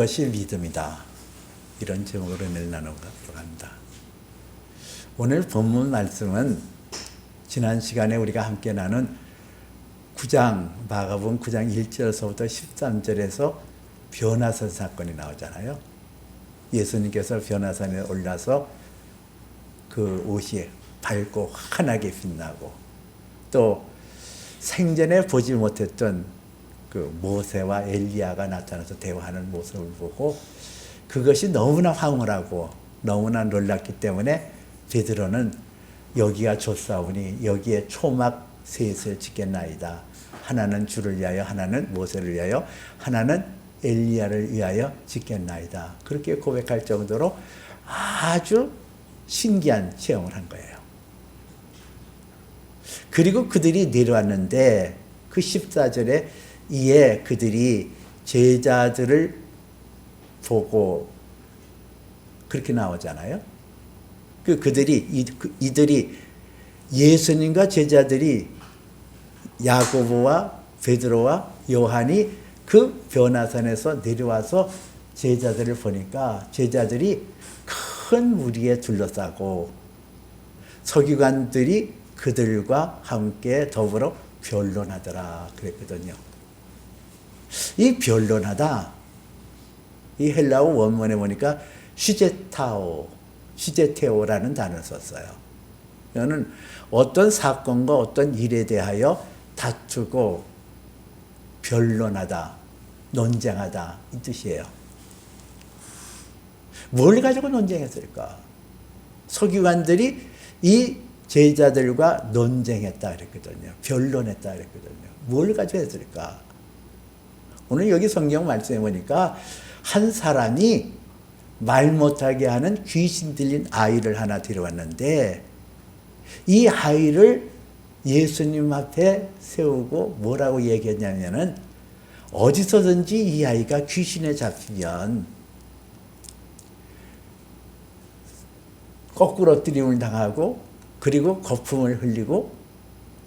그것이 믿음이다. 이런 제목으로 오늘 나누려고 합니다. 오늘 본문 말씀은 지난 시간에 우리가 함께 나눈 9장, 마가복음 9장 1절에서부터 13절에서 변화산 사건이 나오잖아요. 예수님께서 변화산에 올라서 그 옷이 밝고 환하게 빛나고 또 생전에 보지 못했던 그 모세와 엘리야가 나타나서 대화하는 모습을 보고 그것이 너무나 황홀하고 너무나 놀랐기 때문에 베드로는 여기가 좋사오니 여기에 초막 셋을 짓겠나이다. 하나는 주를 위하여, 하나는 모세를 위하여, 하나는 엘리야를 위하여 짓겠나이다. 그렇게 고백할 정도로 아주 신기한 체험을 한 거예요. 그리고 그들이 내려왔는데 그 14절에 이에 그들이 제자들을 보고 그렇게 나오잖아요. 이들이 예수님과 제자들이 야고보와 베드로와 요한이 그 변화산에서 내려와서 제자들을 보니까 제자들이 큰 무리에 둘러싸고 서기관들이 그들과 함께 더불어 변론하더라 그랬거든요. 이 변론하다, 이 헬라어 원문에 보니까 시제테오라는 단어를 썼어요. 이거는 어떤 사건과 어떤 일에 대하여 다투고 변론하다, 논쟁하다 이 뜻이에요. 뭘 가지고 논쟁했을까? 서기관들이 이 제자들과 논쟁했다 그랬거든요. 변론했다 그랬거든요. 뭘 가지고 했을까? 오늘 여기 성경 말씀에 보니까 한 사람이 말 못하게 하는 귀신 들린 아이를 하나 데려왔는데 이 아이를 예수님 앞에 세우고 뭐라고 얘기했냐면은 어디서든지 이 아이가 귀신에 잡히면 거꾸로 뜨림을 당하고 그리고 거품을 흘리고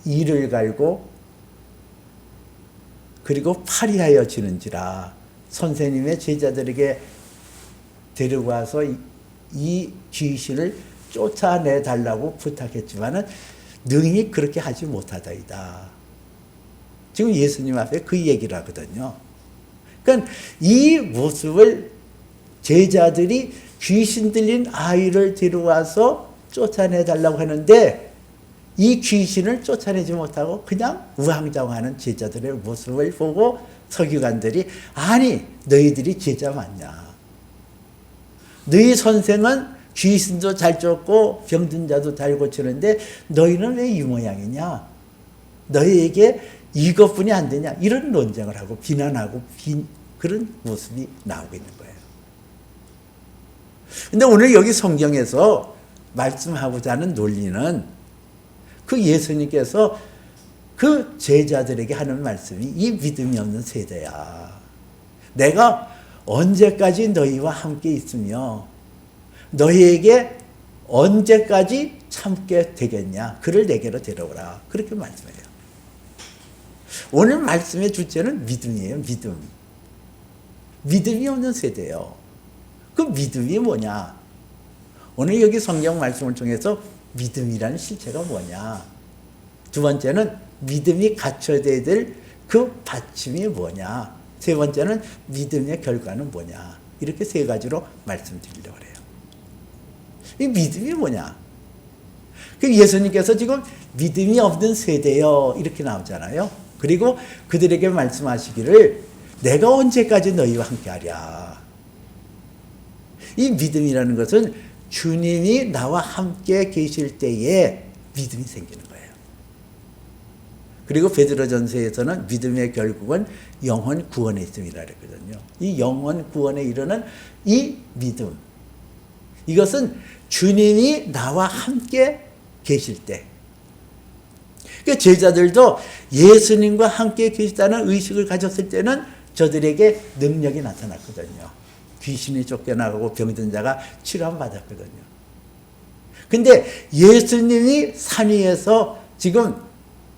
이를 갈고 그리고 파리하여 지는지라. 선생님의 제자들에게 데리고 와서 이 귀신을 쫓아내달라고 부탁했지만은 능히 그렇게 하지 못하다이다. 지금 예수님 앞에 그 얘기를 하거든요. 그러니까 이 모습을 제자들이 귀신 들린 아이를 데려와서 쫓아내달라고 하는데 이 귀신을 쫓아내지 못하고 그냥 우왕좌왕하는 제자들의 모습을 보고 서기관들이 아니 너희들이 제자 맞냐? 너희 선생은 귀신도 잘 쫓고 병든 자도 잘 고치는데 너희는 왜 이 모양이냐? 너희에게 이것뿐이 안 되냐? 이런 논쟁을 하고 비난하고 그런 모습이 나오고 있는 거예요. 근데 오늘 여기 성경에서 말씀하고자 하는 논리는 그 예수님께서 그 제자들에게 하는 말씀이 이 믿음이 없는 세대야. 내가 언제까지 너희와 함께 있으며 너희에게 언제까지 참게 되겠냐. 그를 내게로 데려오라. 그렇게 말씀해요. 오늘 말씀의 주제는 믿음이에요. 믿음. 믿음이 없는 세대예요. 그 믿음이 뭐냐. 오늘 여기 성경 말씀을 통해서 믿음이라는 실체가 뭐냐. 두 번째는 믿음이 갖춰야 될 그 받침이 뭐냐. 세 번째는 믿음의 결과는 뭐냐. 이렇게 세 가지로 말씀드리려고 해요. 이 믿음이 뭐냐. 그 예수님께서 지금 믿음이 없는 세대요 이렇게 나오잖아요. 그리고 그들에게 말씀하시기를 내가 언제까지 너희와 함께하랴. 이 믿음이라는 것은 주님이 나와 함께 계실 때에 믿음이 생기는 거예요. 그리고 베드로전서에서는 믿음의 결국은 영혼 구원에 있음이라 그랬거든요. 이 영혼 구원에 이르는 이 믿음, 이것은 주님이 나와 함께 계실 때, 그러니까 제자들도 예수님과 함께 계시다는 의식을 가졌을 때는 저들에게 능력이 나타났거든요. 귀신이 쫓겨나가고 병든 자가 치료받았거든요. 근데 예수님이 산 위에서 지금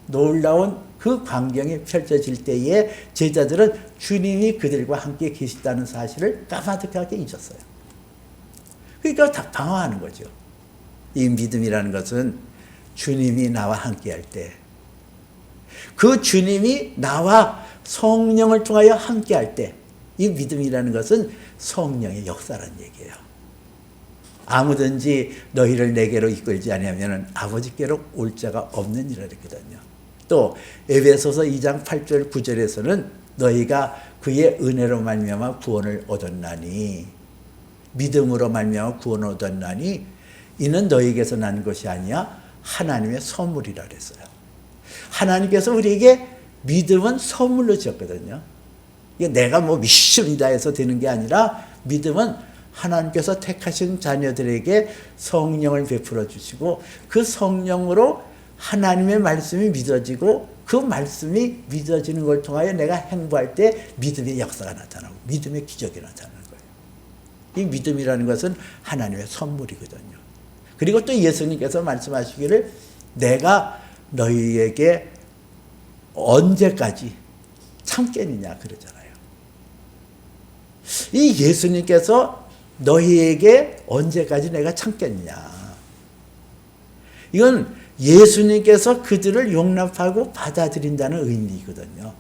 놀라운 그 광경이 펼쳐질 때에 제자들은 주님이 그들과 함께 계시다는 사실을 까마득하게 잊었어요. 그러니까 다 방황하는 거죠. 이 믿음이라는 것은 주님이 나와 함께 할 때, 그 주님이 나와 성령을 통하여 함께 할 때, 이 믿음이라는 것은 성령의 역사라는 얘기예요. 아무든지 너희를 내게로 이끌지 아니하면 아버지께로 올 자가 없느니라 그랬거든요. 또 에베소서 2장 8절 9절에서는 너희가 그의 은혜로 말미암아 구원을 얻었나니, 믿음으로 말미암아 구원을 얻었나니 이는 너희에게서 난 것이 아니야 하나님의 선물이라 그랬어요. 하나님께서 우리에게 믿음은 선물로 주셨거든요. 이게 내가 뭐 믿습니다 해서 되는 게 아니라, 믿음은 하나님께서 택하신 자녀들에게 성령을 베풀어 주시고, 그 성령으로 하나님의 말씀이 믿어지고, 그 말씀이 믿어지는 걸 통하여 내가 행보할 때 믿음의 역사가 나타나고 믿음의 기적이 나타나는 거예요. 이 믿음이라는 것은 하나님의 선물이거든요. 그리고 또 예수님께서 말씀하시기를 내가 너희에게 언제까지 참겠느냐 그러잖아요. 이 예수님께서 너희에게 언제까지 내가 참겠느냐, 이건 예수님께서 그들을 용납하고 받아들인다는 의미거든요.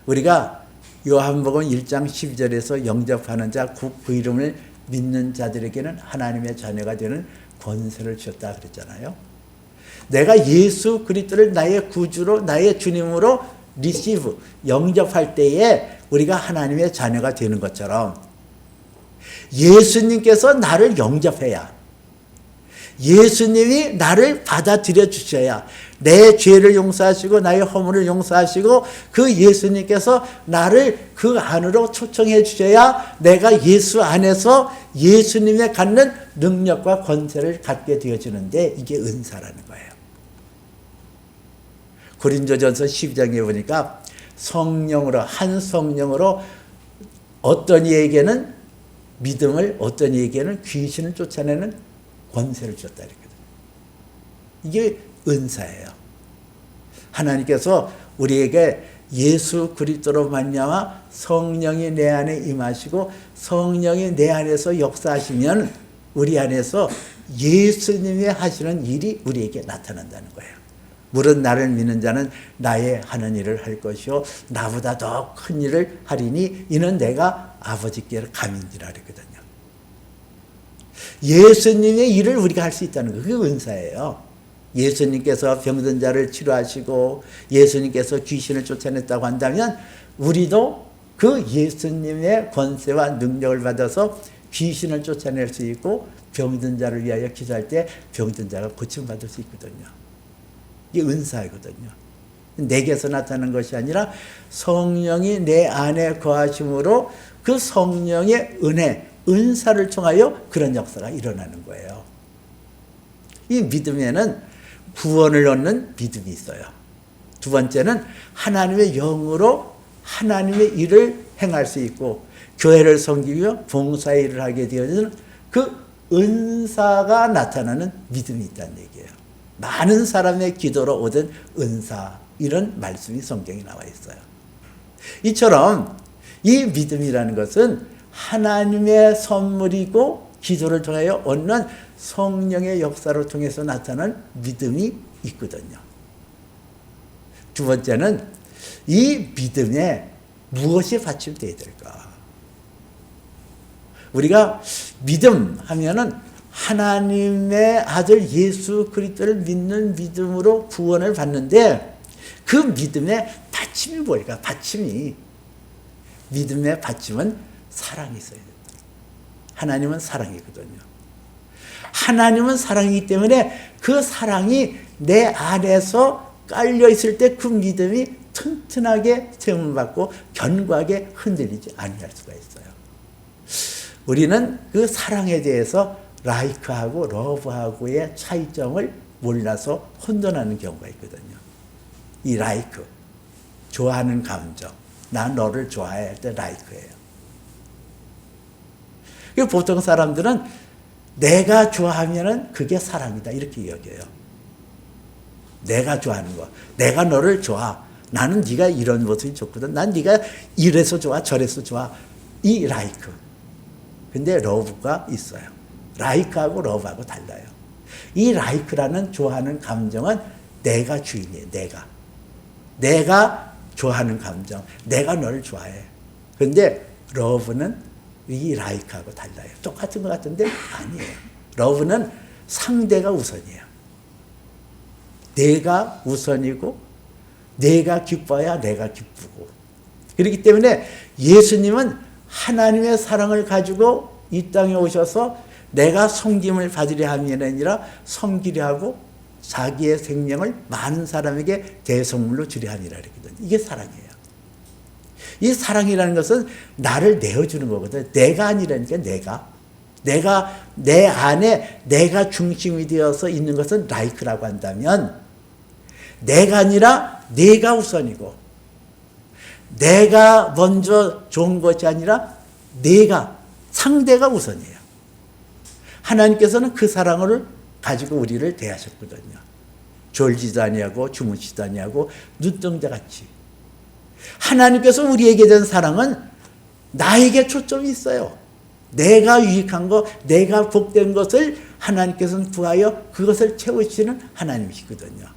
우리가 요한복음 1장 12절에서 영접하는 자, 그 이름을 믿는 자들에게는 하나님의 자녀가 되는 권세를 주셨다 그랬잖아요. 내가 예수 그리스도를 나의 구주로, 나의 주님으로 리시브, 영접할 때에 우리가 하나님의 자녀가 되는 것처럼, 예수님께서 나를 영접해야, 예수님이 나를 받아들여 주셔야, 내 죄를 용서하시고 나의 허물을 용서하시고 그 예수님께서 나를 그 안으로 초청해 주셔야 내가 예수 안에서 예수님의 갖는 능력과 권세를 갖게 되어지는데, 이게 은사라는 거예요. 고린도전서 12장에 보니까 성령으로, 한 성령으로 어떤 이에게는 믿음을, 어떤 이에게는 귀신을 쫓아내는 권세를 주셨다 그랬거든요. 이게 은사예요. 하나님께서 우리에게 예수 그리스도로 말미암아 성령이 내 안에 임하시고 성령이 내 안에서 역사하시면 우리 안에서 예수님이 하시는 일이 우리에게 나타난다는 거예요. 물은 나를 믿는 자는 나의 하는 일을 할 것이요 나보다 더 큰 일을 하리니 이는 내가 아버지께로 감인지라 그랬거든요. 예수님의 일을 우리가 할 수 있다는 거, 그게 은사예요. 예수님께서 병든 자를 치료하시고 예수님께서 귀신을 쫓아냈다고 한다면 우리도 그 예수님의 권세와 능력을 받아서 귀신을 쫓아낼 수 있고 병든 자를 위하여 기도할 때 병든 자가 고침받을 수 있거든요. 이게 은사이거든요. 내게서 나타나는 것이 아니라 성령이 내 안에 거하심으로 그 성령의 은혜, 은사를 통하여 그런 역사가 일어나는 거예요. 이 믿음에는 구원을 얻는 믿음이 있어요. 두 번째는 하나님의 영으로 하나님의 일을 행할 수 있고 교회를 섬기며 봉사의 일을 하게 되어지는 그 은사가 나타나는 믿음이 있다는 얘기예요. 많은 사람의 기도로 얻은 은사, 이런 말씀이 성경에 나와 있어요. 이처럼 이 믿음이라는 것은 하나님의 선물이고 기도를 통하여 얻는 성령의 역사를 통해서 나타나는 믿음이 있거든요. 두 번째는 이 믿음에 무엇이 받침되어야 될까? 우리가 믿음 하면은 하나님의 아들 예수 그리스도를 믿는 믿음으로 구원을 받는데, 그 믿음의 받침이 뭘까? 받침이, 믿음의 받침은 사랑이 있어야 된다. 하나님은 사랑이거든요. 하나님은 사랑이기 때문에 그 사랑이 내 안에서 깔려 있을 때 그 믿음이 튼튼하게 세움받고 견고하게 흔들리지 아니할 수가 있어요. 우리는 그 사랑에 대해서 라이크하고 러브하고의 차이점을 몰라서 혼돈하는 경우가 있거든요. 이 라이크, 좋아하는 감정, 나 너를 좋아할 때 라이크예요. 보통 사람들은 내가 좋아하면은 그게 사랑이다 이렇게 여겨요. 내가 좋아하는 거. 내가 너를 좋아. 나는 네가 이런 모습이 좋거든. 난 네가 이래서 좋아, 저래서 좋아. 이 라이크. 근데 러브가 있어요. 라이크하고 러브하고 달라요. 이 라이크라는 좋아하는 감정은 내가 주인이에요. 내가 좋아하는 감정. 내가 너를 좋아해. 근데 러브는 이 라이크하고 달라요. 똑같은 것 같은데 아니에요. 러브는 상대가 우선이에요. 내가 우선이고 내가 기뻐야 내가 기쁘고. 그렇기 때문에 예수님은 하나님의 사랑을 가지고 이 땅에 오셔서 내가 섬김을 받으려 함이 아니라 섬기려 하고 자기의 생명을 많은 사람에게 대성물로 주려 함이라 그랬거든요. 이게 사랑이에요. 이 사랑이라는 것은 나를 내어주는 거거든요. 내가 아니라니까 내가 내 안에 내가 중심이 되어서 있는 것은 라이크라고 한다면 내가 아니라 내가 우선이고 내가 먼저 좋은 것이 아니라 내가 상대가 우선이에요. 하나님께서는 그 사랑을 가지고 우리를 대하셨거든요. 졸지도 아니하고 주무시도 아니하고 눈동자같이. 하나님께서 우리에게 된 사랑은 나에게 초점이 있어요. 내가 유익한 것, 내가 복된 것을 하나님께서는 구하여 그것을 채우시는 하나님이시거든요.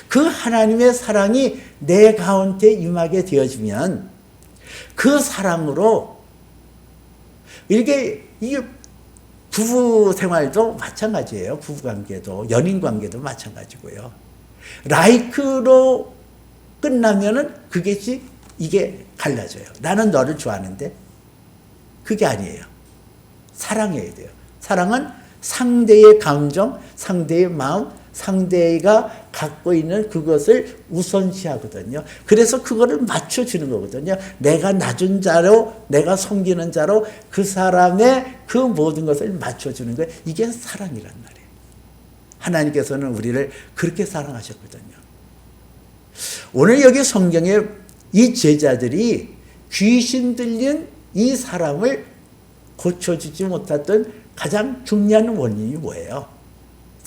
그 하나님의 사랑이 내 가운데 임하게 되어지면 그 사랑으로 이게 부부 생활도 마찬가지예요. 부부 관계도 연인 관계도 마찬가지고요. 라이크로 끝나면은 그것이 이게 갈라져요. 나는 너를 좋아하는데 그게 아니에요. 사랑해야 돼요. 사랑은 상대의 감정, 상대의 마음, 상대가 갖고 있는 그것을 우선시하거든요. 그래서 그거를 맞춰주는 거거든요. 내가 낮은 자로, 내가 섬기는 자로 그 사람의 그 모든 것을 맞춰주는 거예요. 이게 사랑이란 말이에요. 하나님께서는 우리를 그렇게 사랑하셨거든요. 오늘 여기 성경에 이 제자들이 귀신 들린 이 사람을 고쳐주지 못했던 가장 중요한 원인이 뭐예요?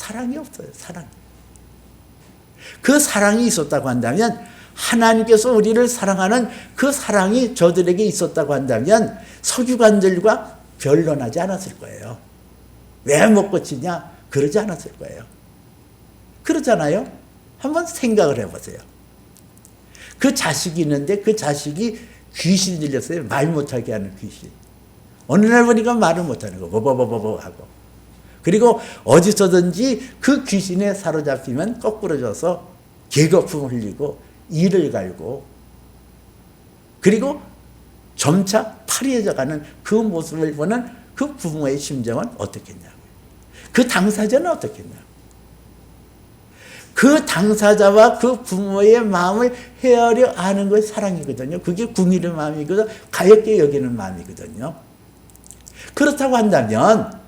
사랑이 없어요. 사랑. 그 사랑이 있었다고 한다면 하나님께서 우리를 사랑하는 그 사랑이 저들에게 있었다고 한다면 서기관들과 변론하지 않았을 거예요. 왜 못 고치냐? 그러지 않았을 거예요. 그러잖아요. 한번 생각을 해보세요. 그 자식이 있는데 그 자식이 귀신 들렸어요. 말 못하게 하는 귀신. 어느 날 보니까 말을 못하는 거. 버버버버버 하고. 그리고 어디서든지 그 귀신에 사로잡히면 거꾸러져서 개거품 흘리고 이를 갈고 그리고 점차 파리해져가는 그 모습을 보는 그 부모의 심정은 어떻겠냐고요. 그 당사자는 어떻겠냐고요. 그 당사자와 그 부모의 마음을 헤아려 아는 것이 사랑이거든요. 그게 궁일의 마음이거든요. 가엾게 여기는 마음이거든요. 그렇다고 한다면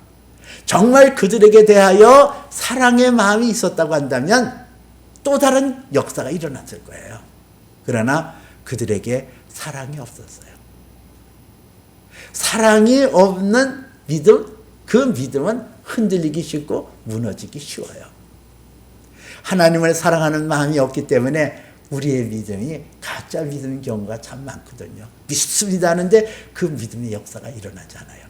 정말 그들에게 대하여 사랑의 마음이 있었다고 한다면 또 다른 역사가 일어났을 거예요. 그러나 그들에게 사랑이 없었어요. 사랑이 없는 믿음, 그 믿음은 흔들리기 쉽고 무너지기 쉬워요. 하나님을 사랑하는 마음이 없기 때문에 우리의 믿음이 가짜 믿음인 경우가 참 많거든요. 믿습니다 하는데 그 믿음의 역사가 일어나지 않아요.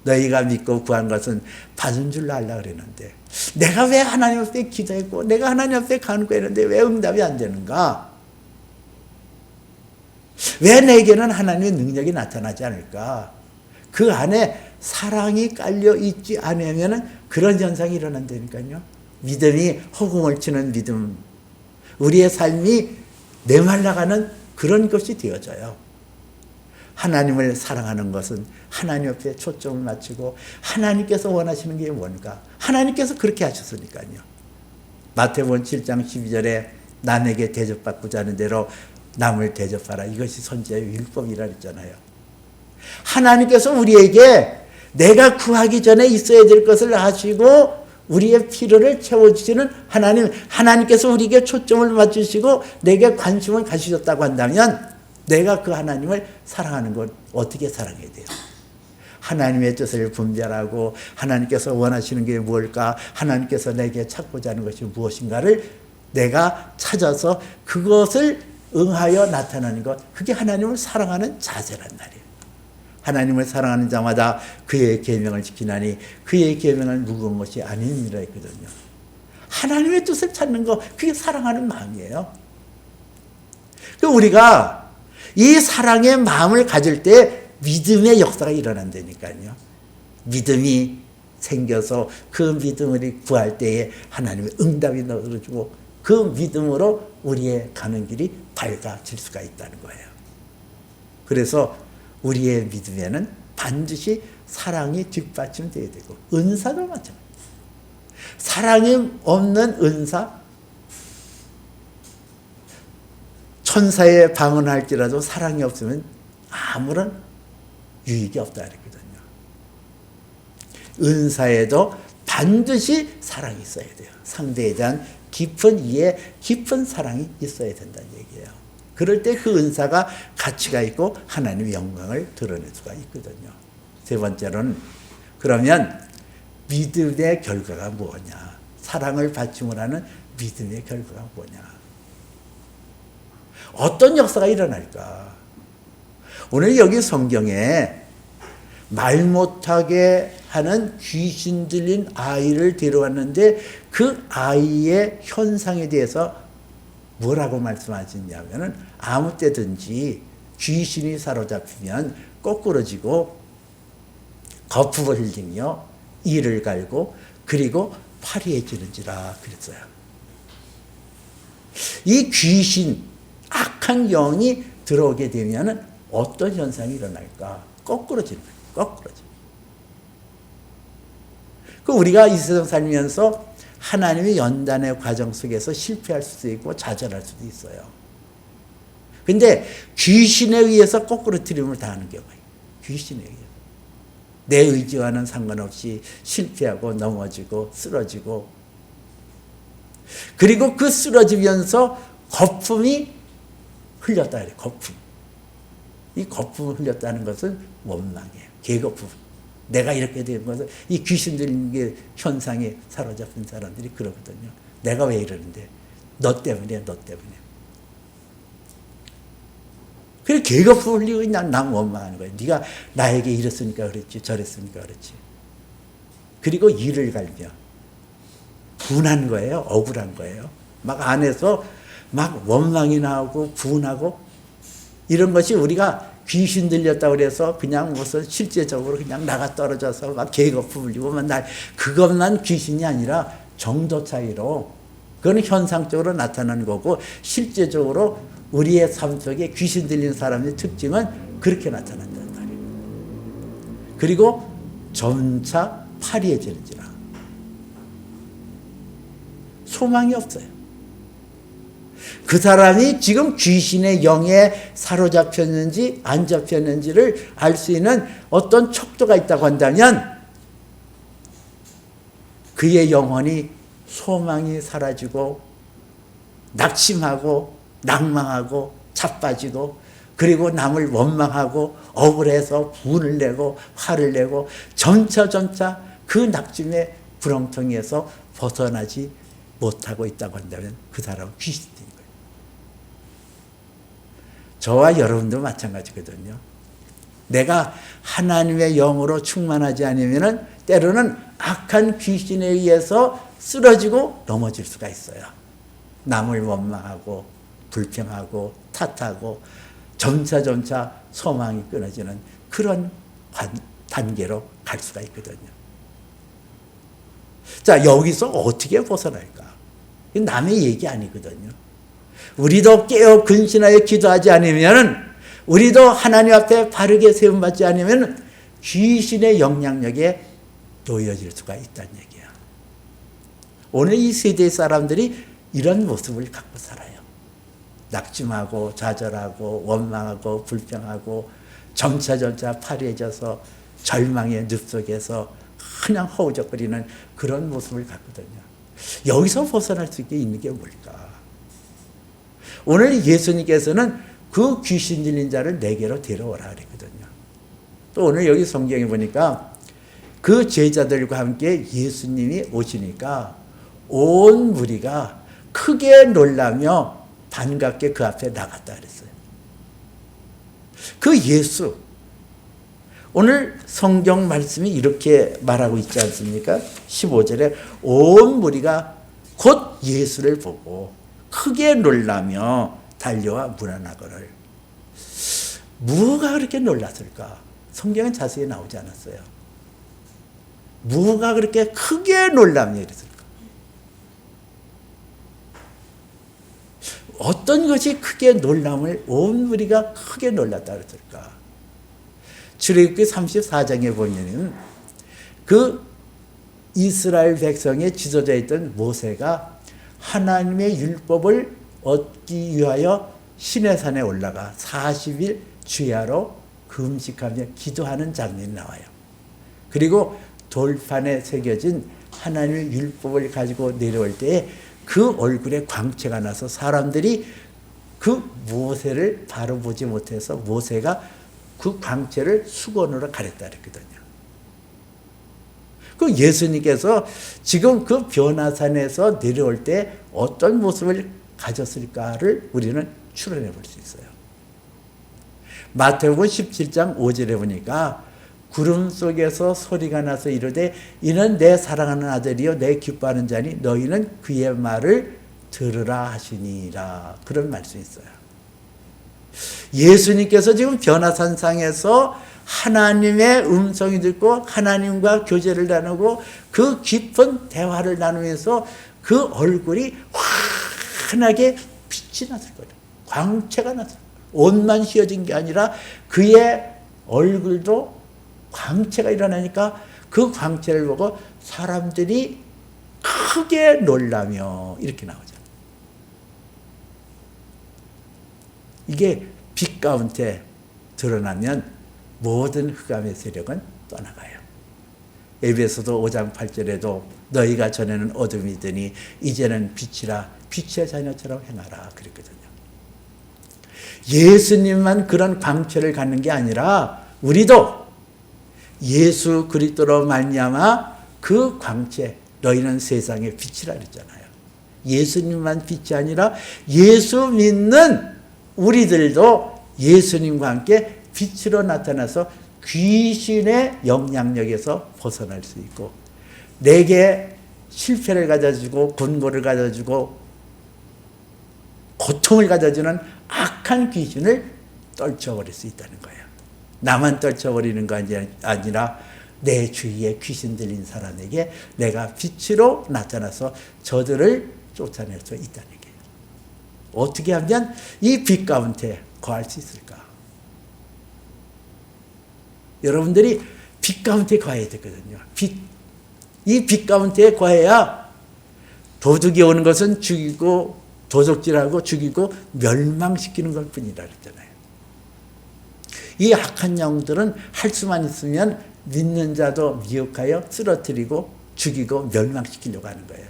너희가 믿고 구한 것은 받은 줄로 알라 그랬는데 내가 왜 하나님 앞에 기도했고 내가 하나님 앞에 간구했는데 왜 응답이 안 되는가? 왜 내게는 하나님의 능력이 나타나지 않을까? 그 안에 사랑이 깔려 있지 않으면 그런 현상이 일어난다니까요. 믿음이 허공을 치는 믿음, 우리의 삶이 메말라가는 그런 것이 되어져요. 하나님을 사랑하는 것은 하나님 앞에 초점을 맞추고 하나님께서 원하시는 게 뭔가 하나님께서 그렇게 하셨으니까요. 마태복음 7장 12절에 남에게 대접받고자 하는 대로 남을 대접하라. 이것이 선지자의 율법이라 했잖아요. 하나님께서 우리에게 내가 구하기 전에 있어야 될 것을 아시고 우리의 필요를 채워주시는 하나님께서 우리에게 초점을 맞추시고 내게 관심을 가지셨다고 한다면 내가 그 하나님을 사랑하는 건 어떻게 사랑해야 돼요? 하나님의 뜻을 분별하고 하나님께서 원하시는 게 뭘까? 하나님께서 내게 찾고자 하는 것이 무엇인가를 내가 찾아서 그것을 응하여 나타나는 것, 그게 하나님을 사랑하는 자세란 말이에요. 하나님을 사랑하는 자마다 그의 계명을 지키나니 그의 계명을 무거운 것이 아니니라 했거든요. 하나님의 뜻을 찾는 것, 그게 사랑하는 마음이에요. 우리가 이 사랑의 마음을 가질 때 믿음의 역사가 일어난다니까요. 믿음이 생겨서 그 믿음을 구할 때에 하나님의 응답이 넣어주고 그 믿음으로 우리의 가는 길이 밝아질 수가 있다는 거예요. 그래서 우리의 믿음에는 반드시 사랑이 뒷받침돼야 되고 은사도 마찬가지예요. 사랑이 없는 은사, 천사에 방언할지라도 사랑이 없으면 아무런 유익이 없다 그랬거든요. 은사에도 반드시 사랑이 있어야 돼요. 상대에 대한 깊은 이해, 깊은 사랑이 있어야 된다는 얘기예요. 그럴 때 그 은사가 가치가 있고 하나님의 영광을 드러낼 수가 있거든요. 세 번째로는 그러면 믿음의 결과가 뭐냐? 사랑을 받침을 하는 믿음의 결과가 뭐냐? 어떤 역사가 일어날까? 오늘 여기 성경에 말 못하게 하는 귀신 들린 아이를 데려왔는데 그 아이의 현상에 대해서 뭐라고 말씀하셨냐면은 아무 때든지 귀신이 사로잡히면 꼬꾸러지고 거품을 흘리며 이를 갈고 그리고 파리해지는지라 그랬어요. 이 귀신, 악한 영이 들어오게 되면 어떤 현상이 일어날까? 거꾸러지는 거예요. 거꾸러져. 우리가 이 세상 살면서 하나님의 연단의 과정 속에서 실패할 수도 있고 좌절할 수도 있어요. 근데 귀신에 의해서 거꾸러뜨림을 당하는 경우에 귀신에 의해서 내 의지와는 상관없이 실패하고 넘어지고 쓰러지고 그리고 그 쓰러지면서 거품이 흘렸다 그래요. 거품. 이 거품을 흘렸다는 것은 원망이에요. 개거품. 내가 이렇게 된 것은 이 귀신 들린 현상에 사로잡힌 사람들이 그러거든요. 내가 왜 이러는데? 너 때문에, 너 때문에. 그래 개거품 흘리고 그냥 남 원망하는 거예요. 네가 나에게 이랬으니까 그랬지, 저랬으니까 그랬지. 그리고 이를 갈며 분한 거예요. 억울한 거예요. 막 안에서 막 원망이 나오고 분하고 이런 것이 우리가 귀신 들렸다고 그래서 그냥 무슨 실제적으로 그냥 나가 떨어져서 막 개거품 흘리고 막 그것만 귀신이 아니라 정도 차이로 그건 현상적으로 나타나는 거고 실제적으로 우리의 삶 속에 귀신 들린 사람의 특징은 그렇게 나타난단 말이에요. 그리고 점차 파리해지는지라 소망이 없어요. 그 사람이 지금 귀신의 영에 사로잡혔는지 안 잡혔는지를 알 수 있는 어떤 척도가 있다고 한다면 그의 영혼이 소망이 사라지고 낙심하고 낭망하고 자빠지고 그리고 남을 원망하고 억울해서 분을 내고 화를 내고 점차 그 낙심의 구렁텅이에서 벗어나지 못하고 있다고 한다면 그 사람은 귀신인 거예요. 저와 여러분도 마찬가지거든요. 내가 하나님의 영으로 충만하지 않으면 때로는 악한 귀신에 의해서 쓰러지고 넘어질 수가 있어요. 남을 원망하고 불평하고 탓하고 점차 소망이 끊어지는 그런 단계로 갈 수가 있거든요. 자, 여기서 어떻게 벗어날까? 남의 얘기 아니거든요. 우리도 깨어 근신하여 기도하지 않으면 우리도 하나님 앞에 바르게 세움받지 않으면 귀신의 영향력에 놓여질 수가 있다는 얘기야. 오늘 이 세대 사람들이 이런 모습을 갖고 살아요. 낙심하고 좌절하고 원망하고 불평하고 점차 파리해져서 절망의 늪 속에서 그냥 허우적거리는 그런 모습을 갖거든요. 여기서 벗어날 수 있게 있는 게 뭘까? 오늘 예수님께서는 그 귀신 들린 자를 내게로 데려오라 그랬거든요. 또 오늘 여기 성경에 보니까 그 제자들과 함께 예수님이 오시니까 온 무리가 크게 놀라며 반갑게 그 앞에 나갔다 그랬어요. 그 예수, 오늘 성경 말씀이 이렇게 말하고 있지 않습니까? 15절에 온 무리가 곧 예수를 보고 크게 놀라며 달려와 문안하거늘. 무엇가 그렇게 놀랐을까? 성경은 자세히 나오지 않았어요. 무엇가 그렇게 크게 놀라며 이랬을까? 어떤 것이 크게 놀람을 온 무리가 크게 놀랐다 그랬을까? 출애굽기 34장에 보면은 그 이스라엘 백성에 지도자 있던 모세가 하나님의 율법을 얻기 위하여 시내산에 올라가 40일 주야로 금식하며 기도하는 장면이 나와요. 그리고 돌판에 새겨진 하나님의 율법을 가지고 내려올 때에 그 얼굴에 광채가 나서 사람들이 그 모세를 바로 보지 못해서 모세가 그 광채를 수건으로 가렸다 그랬거든요. 그 예수님께서 지금 그 변화산에서 내려올 때 어떤 모습을 가졌을까를 우리는 추론해 볼 수 있어요. 마태복음 17장 5절에 보니까 구름 속에서 소리가 나서 이르되 이는 내 사랑하는 아들이요 내 기뻐하는 자니 너희는 그의 말을 들으라 하시니라. 그런 말씀이 있어요. 예수님께서 지금 변화산상에서 하나님의 음성이 듣고 하나님과 교제를 나누고 그 깊은 대화를 나누면서 그 얼굴이 환하게 빛이 났을 거예요. 광채가 났을 거예요. 옷만 휘어진 게 아니라 그의 얼굴도 광채가 일어나니까 그 광채를 보고 사람들이 크게 놀라며 이렇게 나오죠. 이게 빛 가운데 드러나면 모든 흑암의 세력은 떠나가요. 에베소서 5장 8절에도 너희가 전에는 어둠이더니 이제는 빛이라 빛의 자녀처럼 행하라 그랬거든요. 예수님만 그런 광채를 갖는 게 아니라 우리도 예수 그리스도로 말미암아 그 광채 너희는 세상의 빛이라 그랬잖아요. 예수님만 빛이 아니라 예수 믿는 우리들도 예수님과 함께 빛으로 나타나서 귀신의 영향력에서 벗어날 수 있고 내게 실패를 가져주고 곤고를 가져주고 고통을 가져주는 악한 귀신을 떨쳐버릴 수 있다는 거예요. 나만 떨쳐버리는 거 아니라 내 주위에 귀신 들린 사람에게 내가 빛으로 나타나서 저들을 쫓아낼 수 있다는 거예요. 어떻게 하면 이 빛 가운데 거할 수 있을까? 여러분들이 빛 가운데 거해야 되거든요. 이 빛 가운데 거해야 도둑이 오는 것은 죽이고 도적질하고 죽이고 멸망시키는 것 뿐이라 그랬잖아요. 이 악한 영들은 할 수만 있으면 믿는 자도 미혹하여 쓰러뜨리고 죽이고 멸망시키려고 하는 거예요.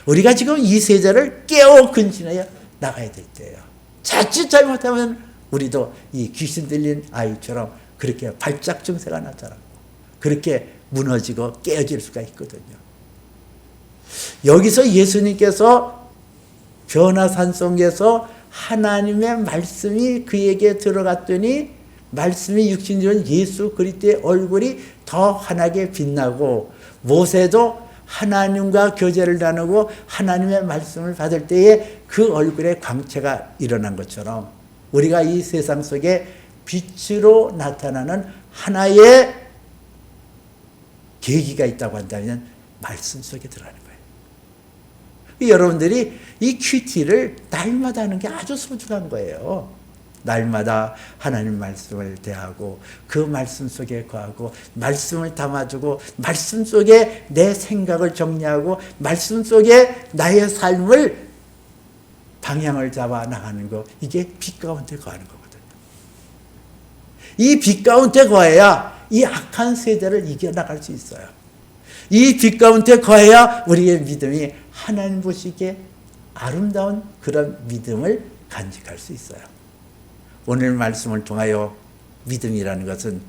우리가 지금 이 세자를 깨어 근신하여 나가야 될 때예요. 자칫 잘못하면 우리도 이 귀신 들린 아이처럼 그렇게 발작 증세가 나타나고 그렇게 무너지고 깨어질 수가 있거든요. 여기서 예수님께서 변화산 속에서 하나님의 말씀이 그에게 들어갔더니 말씀이 육신된 예수 그리스도의 얼굴이 더 환하게 빛나고 모세도 하나님과 교제를 나누고 하나님의 말씀을 받을 때에 그 얼굴에 광채가 일어난 것처럼 우리가 이 세상 속에 빛으로 나타나는 하나의 계기가 있다고 한다면 말씀 속에 들어가는 거예요. 여러분들이 이 큐티를 날마다 하는 게 아주 소중한 거예요. 날마다 하나님 말씀을 대하고 그 말씀 속에 거하고 말씀을 담아주고 말씀 속에 내 생각을 정리하고 말씀 속에 나의 삶을 방향을 잡아 나가는 거, 이게 빛 가운데 거하는 거거든요. 이 빛 가운데 거해야 이 악한 세대를 이겨나갈 수 있어요. 이 빛 가운데 거해야 우리의 믿음이 하나님 보시기에 아름다운 그런 믿음을 간직할 수 있어요. 오늘 말씀을 통하여 믿음이라는 것은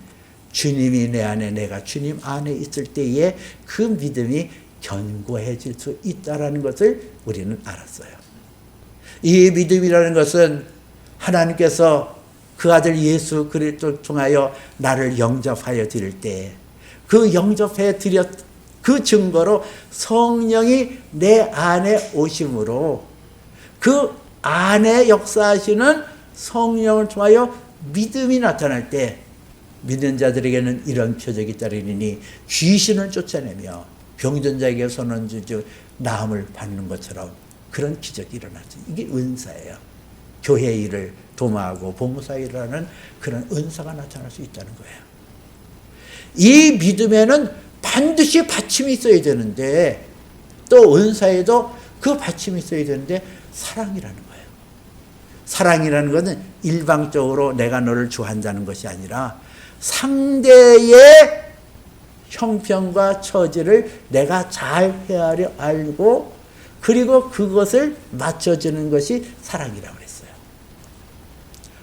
주님이 내 안에 내가 주님 안에 있을 때에 그 믿음이 견고해질 수 있다는 것을 우리는 알았어요. 이 믿음이라는 것은 하나님께서 그 아들 예수 그리스도를 통하여 나를 영접하여 드릴 때 그 영접해 드렸 그 증거로 성령이 내 안에 오심으로 그 안에 역사하시는 성령을 통하여 믿음이 나타날 때 믿는 자들에게는 이런 표적이 따르니 귀신을 쫓아내며 병든 자에게 선언 주주 나음을 받는 것처럼 그런 기적이 일어나죠. 이게 은사예요. 교회 일을 도모하고 봉사 일을 하는 그런 은사가 나타날 수 있다는 거예요. 이 믿음에는 반드시 받침이 있어야 되는데 또 은사에도 그 받침이 있어야 되는데 사랑이라는 거예요. 사랑이라는 것은 일방적으로 내가 너를 좋아한다는 것이 아니라 상대의 형편과 처지를 내가 잘 헤아려 알고 그리고 그것을 맞춰주는 것이 사랑이라고 그랬어요.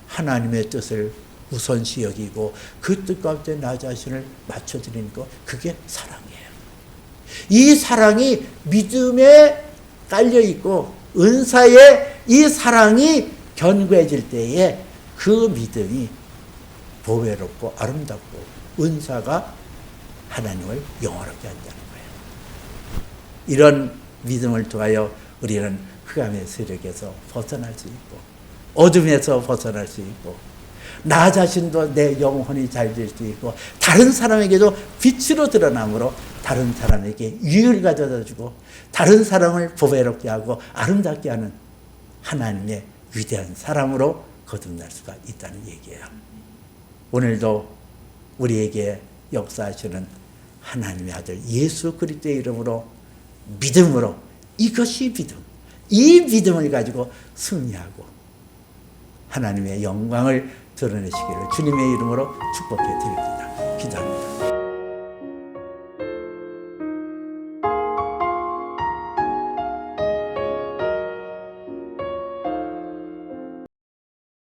하나님의 뜻을 우선시 여기고 그 뜻 가운데 나 자신을 맞춰드리는 것, 그게 사랑이에요. 이 사랑이 믿음에 깔려있고 은사에 이 사랑이 견고해질 때에 그 믿음이 보배롭고 아름답고 은사가 하나님을 영화롭게 한다는 거예요. 이런 믿음을 통하여 우리는 흑암의 세력에서 벗어날 수 있고 어둠에서 벗어날 수 있고 나 자신도 내 영혼이 잘 될 수 있고 다른 사람에게도 빛으로 드러남으로 다른 사람에게 유익을 가져다 주고 다른 사람을 보배롭게 하고 아름답게 하는 하나님의 위대한 사람으로 거듭날 수가 있다는 얘기예요. 오늘도 우리에게 역사하시는 하나님의 아들 예수 그리스도의 이름으로 믿음으로 이것이 믿음. 이 믿음을 가지고 승리하고 하나님의 영광을 드러내시기를 주님의 이름으로 축복해 드립니다. 기도합니다.